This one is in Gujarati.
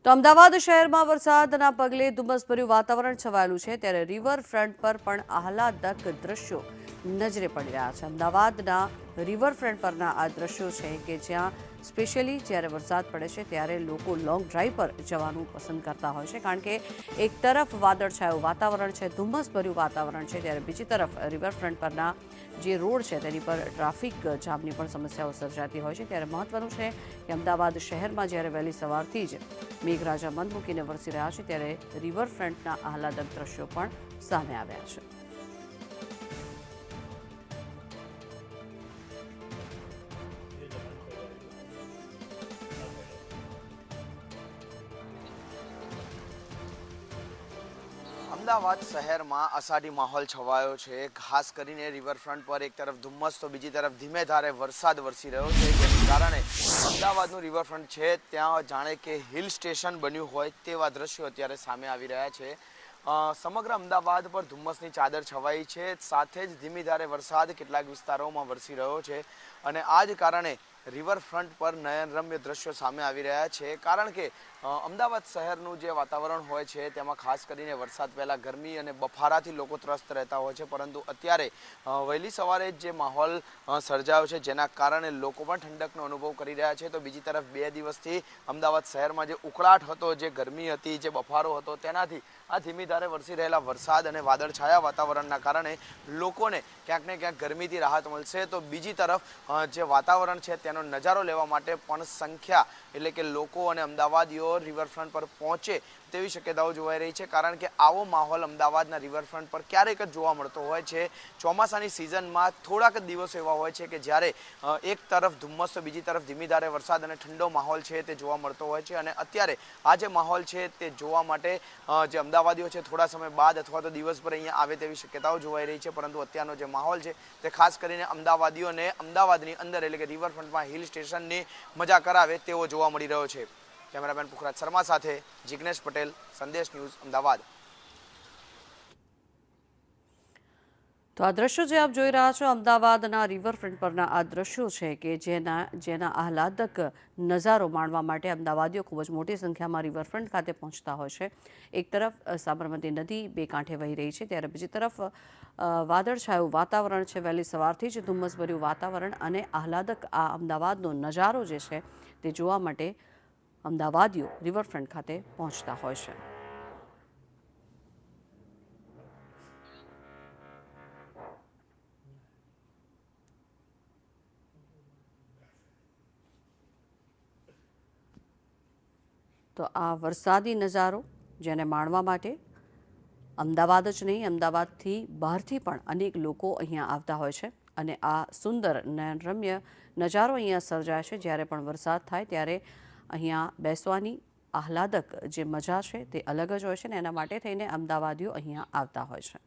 તો અમદાવાદ શહેરમાં વરસાદના પગલે ધુમ્મસભર્યું વાતાવરણ છવાયેલું છે, ત્યારે રિવરફ્રન્ટ પર પણ આહલાદક દ્રશ્યો નજરે પડી રહ્યા છે। અમદાવાદના રિવરફ્રન્ટ પરના આ દ્રશ્યો છે કે જ્યાં સ્પેશિયલી જ્યારે વરસાદ પડે છે ત્યારે લોકો લોંગ ડ્રાઈવ પર જવાનું પસંદ કરતા હોય છે, કારણ કે એક તરફ વાદળછાયું વાતાવરણ છે, ધુમ્મસભર્યું વાતાવરણ છે, ત્યારે બીજી તરફ રિવરફ્રન્ટ પરના જે રોડ છે તેની પર ટ્રાફિક જામની પણ સમસ્યાઓ સર્જાતી હોય છે। ત્યારે મહત્વનું છે કે અમદાવાદ શહેરમાં જ્યારે વહેલી સવારથી જ મેઘરાજા મન મૂકીને વરસી રહ્યા છે, ત્યારે રિવરફ્રન્ટના આહલાદક દ્રશ્યો પણ સામે આવ્યા છે। અમદાવાદ શહેરમાં અષાઢી માહોલ છવાયો છે। ખાસ કરીને રિવરફ્રન્ટ પર એક તરફ ધુમ્મસ તો બીજી તરફ ધીમે ધારે વરસાદ વરસી રહ્યો છે, જેને કારણે અમદાવાદનું રિવરફ્રન્ટ છે ત્યાં જાણે કે હિલ સ્ટેશન બન્યું હોય તેવા દ્રશ્યો અત્યારે સામે આવી રહ્યા છે। સમગ્ર અમદાવાદ પર ધુમ્મસની ચાદર છવાઈ છે, સાથે જ ધીમી ધારે વરસાદ કેટલાક વિસ્તારોમાં વરસી રહ્યો છે અને આ જ કારણે રિવરફ્રન્ટ પર નયનરમ્ય દ્રશ્યો સામે આવી રહ્યા છે। કારણ કે અમદાવાદ શહેરનું જે વાતાવરણ હોય છે તેમાં ખાસ કરીને વરસાદ પહેલાં ગરમી અને બફારાથી લોકો ત્રસ્ત રહેતા હોય છે, પરંતુ અત્યારે વહેલી સવારે જે માહોલ સર્જાયો છે જેના કારણે લોકો પણ ઠંડકનો અનુભવ કરી રહ્યા છે। તો બીજી તરફ 2 દિવસથી અમદાવાદ શહેરમાં જે ઉકળાટ હતો, જે ગરમી હતી, જે બફારો હતો, તેનાથી આ ધીમી ધારે વરસી રહેલા વરસાદ અને વાદળછાયા વાતાવરણના કારણે લોકોને ક્યાંક ને ક્યાંક ગરમીથી રાહત મળશે। તો બીજી તરફ જે વાતાવરણ છે તેનો નજારો લેવા માટે પણ સંખ્યા એટલે કે લોકો અને અમદાવાદીઓ રિવરફ્રન્ટ પર પહોંચે તેવી શક્યતાઓ જોવાઈ રહી છે, કારણ કે આવો માહોલ અમદાવાદના રિવરફ્રન્ટ પર ક્યારેક જ જોવા મળતો હોય છે। ચોમાસાની સિઝનમાં થોડાક જ દિવસો એવા હોય છે કે જ્યારે એક તરફ ધુમ્મસ તો બીજી તરફ ધીમી ધારે વરસાદ અને ઠંડો માહોલ છે તે જોવા મળતો હોય છે, અને અત્યારે આ જે માહોલ છે તે જોવા માટે જે અમદાવાદીઓ છે થોડા સમય બાદ અથવા તો દિવસભર અહીંયા આવે તેવી શક્યતાઓ જોવાઈ રહી છે, પરંતુ અત્યારનો જે માહોલ છે તે ખાસ કરીને અમદાવાદીઓને અમદાવાદની અંદર એટલે કે રિવરફ્રન્ટમાં હિલ સ્ટેશનની મજા કરાવે તેવો જોવા મળી રહ્યો છે। કેમેરામેન પુખરાજ શર્મા સાથે જિગ્નેશ પટેલ, સંદેશ ન્યૂઝ, અમદાવાદ। તો આ દ્રશ્યો જે આપ જોઈ રહ્યા છો અમદાવાદના રિવરફ્રન્ટ પરના આ દ્રશ્યો છે કે જેના આહલાદક નજારો માણવા માટે અમદાવાદીઓ ખૂબ જ મોટી સંખ્યામાં રિવરફ્રન્ટ ખાતે પહોંચતા હોય છે। એક તરફ સાબરમતી નદી બે કાંઠે વહી રહી છે, ત્યારે બીજી તરફ વાદળછાયું વાતાવરણ છે, વહેલી સવારથી જ ધુમ્મસભર્યું વાતાવરણ અને આહલાદક આ અમદાવાદનો નજારો જે છે તે જોવા માટે અમદાવાદીઓ રિવરફ્રન્ટ ખાતે પહોંચતા હોય છે। તો આ વરસાદી નજારો જેને માણવા માટે અમદાવાદ જ નહીં, અમદાવાદથી બહારથી પણ અનેક લોકો અહીંયા આવતા હોય છે, અને આ સુંદર નયનરમ્ય નજારો અહીંયા સર્જાય છે। જ્યારે પણ વરસાદ થાય ત્યારે અહીંયા બેસવાની આહલાદક જે મજા છે તે અલગ જ હોય છે, ને એના માટે થઈને અમદાવાદીઓ અહીંયા આવતા હોય છે।